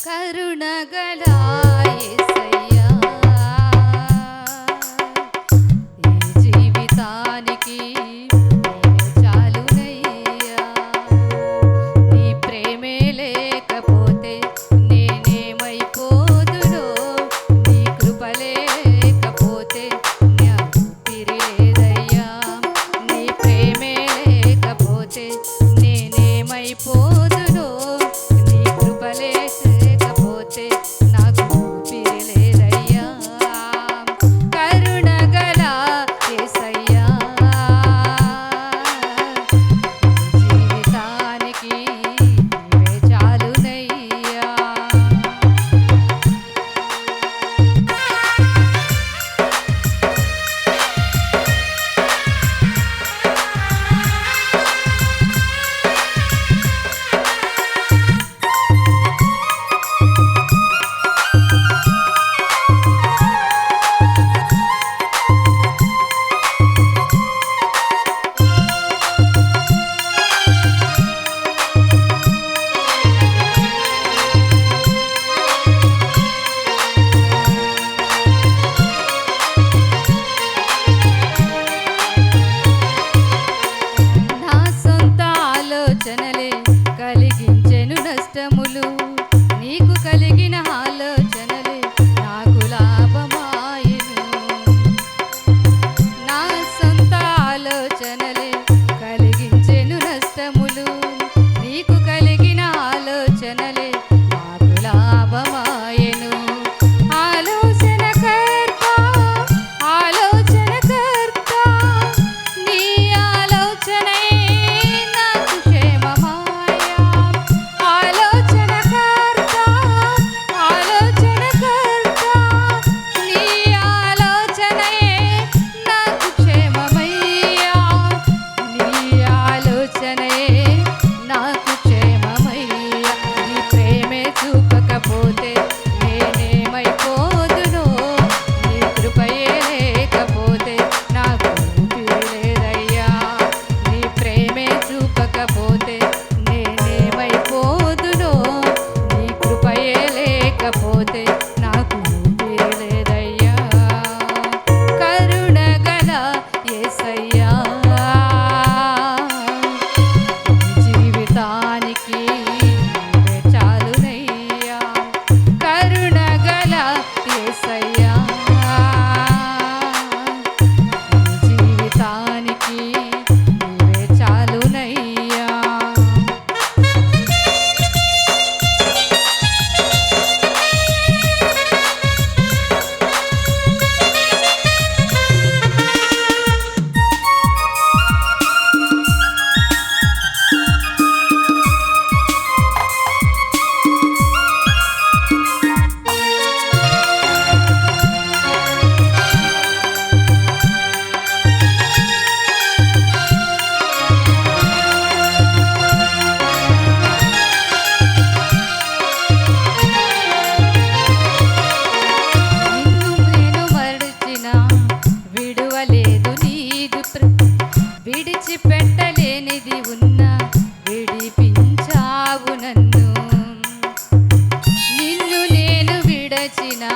కరుణగల యేసయ్యా ఈ జీవితానికి నీవే చాలునయ్యా నీ ప్రేమే లేకపోతే నేనేమైపోదునో నీ కృప లేకపోతే నా ఊపిరి లేదయ్యా నీ ప్రేమే లేకపోతే నేనేమైపోదునో నీ కృప లేకపోతే నాకు ఊపిరి లేదయ్యా కరుణగల యేసయ్యా జీవితానికి నీవే చాలునయ్యా నా సొంత ఆలోచనలే కలిగించెను నష్టములు నీకు కలిగిన ఆలోచనలే నాకు లాభమాయెను నా సొంత ఆలోచనలే కలిగించెను నష్టములు నీకు కలిగిన ఆలోచనలే నాకు లాభమాయెను ఆలోచనకర్త ఆలోచనకర్త నీ ఆలోచనే నాకు క్షేమమాయా ఆలోచనకర్త ఆలోచనకర్త నీ ఆలోచనే నాకు క్షేమమయ్యా నీ ఆలోచనే నాకు క్షేమమయ్యా నీ ప్రేమే చూపకపోతే నేనేమైపోదునో నీ కృపయే లేకపోతే నాకు ఊపిరి లేదయ్యా నీ ప్రేమే చూపకపోతే నేనేమైపోదునో నీ కృపయే లేకపోతే నాకు ఊపిరి లేదయ్యా కరుణగల యేసయ్యా జీవితానికి నీవే చాలునయ్యా కరుణగల యేసయ్యా జీవితానికి నీవే చాలునయ్యా నిన్ను నేను మరచినా విడువలేదు నీదు విడిచిపెట్టలేనిది ఉన్నా విడిపించావు నన్ను నిన్ను నేను విడచినా